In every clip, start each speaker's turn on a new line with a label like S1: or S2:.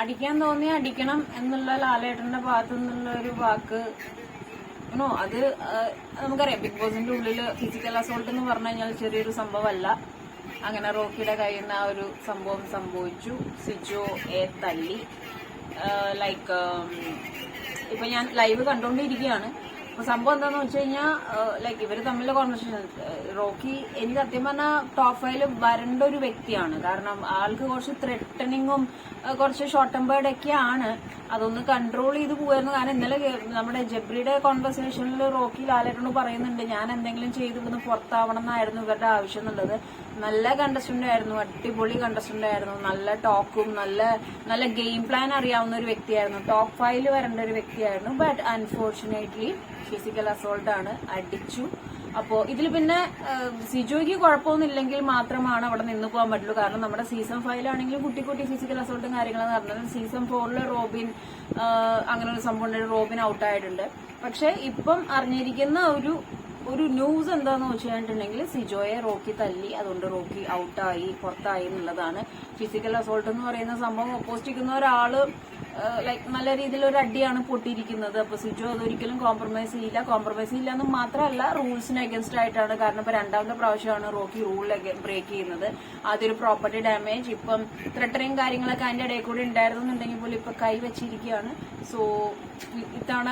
S1: അടിക്കാൻ തോന്നി അടിക്കണം എന്നുള്ള ലാലേട്ടന്റെ ഭാഗത്തു നിന്നുള്ള ഒരു വാക്ക് അത് നമുക്കറിയാം. ബിഗ് ബോസിന്റെ ഉള്ളില് ഫിസിക്കൽ അസോൾട്ട് എന്ന് പറഞ്ഞു കഴിഞ്ഞാൽ ചെറിയൊരു സംഭവമല്ല. അങ്ങനെ റോക്കിയുടെ കയ്യിൽ നിന്ന് ആ ഒരു സംഭവം സംഭവിച്ചു. സിജോയെ തല്ലി. ലൈക്ക് ഇപ്പൊ ഞാൻ ലൈവ് കണ്ടോണ്ടിരിക്കുകയാണ്. അപ്പൊ സംഭവം എന്താന്ന് വെച്ച് കഴിഞ്ഞാൽ ലൈക്ക് ഇവര് തമ്മിലുള്ള കോൺവെർസേഷൻ. റോക്കി എനിക്ക് സത്യം പറഞ്ഞാൽ ടോപ്പ് 5 വരേണ്ട ഒരു വ്യക്തിയാണ്. കാരണം ആൾക്ക് കുറച്ച് ത്രെട്ടനിങ്ങും കുറച്ച് ഷോർട്ട് ടെമ്പേർഡ് ഒക്കെയാണ്. അതൊന്ന് കൺട്രോൾ ചെയ്ത് പോവായിരുന്നു. കാരണം ഇന്നലെ നമ്മുടെ ജബ്രിയുടെ കോൺവെർസേഷനിൽ റോക്കി ലാലേട്ടനോട് പറയുന്നുണ്ട്, ഞാൻ എന്തെങ്കിലും ചെയ്ത് ഇവിടുന്ന് പുറത്താവണം എന്നായിരുന്നു ഇവരുടെ ആവശ്യം എന്നുള്ളത്. നല്ല കണ്ടസ്റ്റന്റ് ആയിരുന്നു, അടിപൊളി കണ്ടസ്റ്റന്റ് ആയിരുന്നു. നല്ല ടോക്കും നല്ല ഗെയിം പ്ലാൻ അറിയാവുന്ന ഒരു വ്യക്തിയായിരുന്നു. ടോപ്പ് 5 വരേണ്ട ഒരു വ്യക്തിയായിരുന്നു. ബട്ട് അൺഫോർച്ചുനേറ്റ്ലി ഫിസിക്കൽ അസോൾട്ട് ആണ്, അടിച്ചു. അപ്പോ ഇതിൽ പിന്നെ സിജോയ്ക്ക് കുഴപ്പമൊന്നുമില്ലെങ്കിൽ മാത്രമാണ് അവിടെ നിന്ന് പോകാൻ പറ്റുള്ളൂ. കാരണം നമ്മുടെ സീസൺ 5 കുട്ടി ഫിസിക്കൽ അസോൾട്ടും കാര്യങ്ങളെന്ന് പറഞ്ഞത്. സീസൺ 4 റോബിൻ അങ്ങനെ ഒരു സംഭവം ഉണ്ട്, റോബിൻ ഔട്ടായിട്ടുണ്ട്. പക്ഷെ ഇപ്പം അറിഞ്ഞിരിക്കുന്ന ഒരു ന്യൂസ് എന്താന്ന് വെച്ച് കഴിഞ്ഞിട്ടുണ്ടെങ്കിൽ സിജോയെ റോക്കി തല്ലി, അതുകൊണ്ട് റോക്കി ഔട്ടായി, പുറത്തായി എന്നുള്ളതാണ്. ഫിസിക്കൽ അസോൾട്ട് എന്ന് പറയുന്ന സംഭവം ഓപ്പോസിറ്റിക്കുന്ന ഒരാള് ലൈക്ക് നല്ല രീതിയിൽ ഒരു അടിയാണ് പൊട്ടിയിരിക്കുന്നത്. അപ്പൊ സിജോ അതൊരിക്കലും കോംപ്രമൈസ് ചെയ്യില്ല എന്ന് മാത്രമല്ല, റൂൾസിന് അഗൻസ്റ്റ് ആയിട്ടാണ്. കാരണം ഇപ്പൊ രണ്ടാമത്തെ പ്രാവശ്യമാണ് റോക്കി റൂൾ ബ്രേക്ക് ചെയ്യുന്നത്. ആദ്യൊരു പ്രോപ്പർട്ടി ഡാമേജ്, ഇപ്പം ത്രെട്ടറിങ് കാര്യങ്ങളൊക്കെ അതിന്റെ ഇടയിൽ കൂടെ ഉണ്ടായിരുന്നുണ്ടെങ്കിൽ പോലും ഇപ്പൊ കൈ വെച്ചിരിക്കുകയാണ്. സോ ഇത്തവണ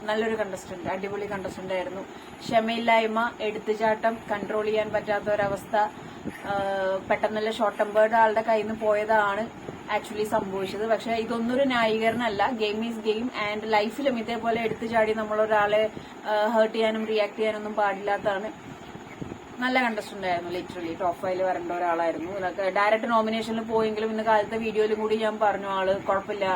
S1: നല്ലൊരു കണ്ടസ്റ്റന്റ്, അടിപൊളി കണ്ടസ്റ്റന്റ് ആയിരുന്നു. ക്ഷമയില്ലായ്മ, എടുത്തുചാട്ടം, കൺട്രോൾ ചെയ്യാൻ പറ്റാത്ത ഒരവസ്ഥ, പെട്ടെന്നുള്ള ഷോർട്ട് ടെമ്പേർഡ് ആളുടെ കയ്യിൽ നിന്ന് പോയതാണ് ആക്ച്വലി സംഭവിച്ചത്. പക്ഷെ ഇതൊന്നും ഒരു ന്യായീകരണമല്ല. Game is game. ആൻഡ് ലൈഫിലും ഇതേപോലെ എടുത്തു ചാടി നമ്മളൊരാളെ ഹേർട്ട് ചെയ്യാനും റിയാക്ട് ചെയ്യാനൊന്നും പാടില്ലാത്തതാണ്. നല്ല കണ്ടസ്റ്റന്റ് ആയിരുന്നു. ലിറ്ററലി ടോപ്പ് 5 വരേണ്ട ഒരാളായിരുന്നു. ഇതൊക്കെ ഡയറക്റ്റ് നോമിനേഷനിൽ പോയെങ്കിലും ഇന്ന് കാലത്തെ വീഡിയോയിലും കൂടി ഞാൻ പറഞ്ഞു, ആള് കുഴപ്പമില്ല,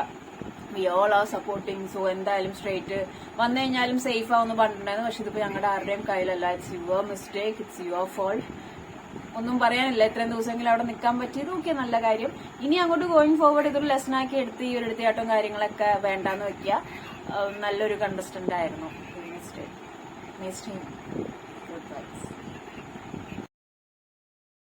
S1: we all are supporting. So എന്തായാലും സ്ട്രേറ്റ് വന്നു കഴിഞ്ഞാലും സേഫ് ആവുമെന്ന് പറഞ്ഞിട്ടുണ്ടായിരുന്നു. പക്ഷെ ഇതിപ്പോ ഞങ്ങളുടെ ആരുടെയും കയ്യിലല്ല. It's your mistake, it's your fault. ഒന്നും പറയാനില്ല. ഇത്രയും ദിവസമെങ്കിലും അവിടെ നിൽക്കാൻ പറ്റിയത് ഓക്കെ, നല്ല കാര്യം. ഇനി അങ്ങോട്ട് ഗോയിങ് ഫോർവേഡ് ഇതൊരു ലെസണാക്കി എടുത്ത് ഈ ഒരു എടുത്തിയാട്ടവും കാര്യങ്ങളൊക്കെ വേണ്ടാന്ന് വെക്കുക. നല്ലൊരു കണ്ടസ്റ്റന്റ് ആയിരുന്നു. ഗുഡ് ബൈസ്.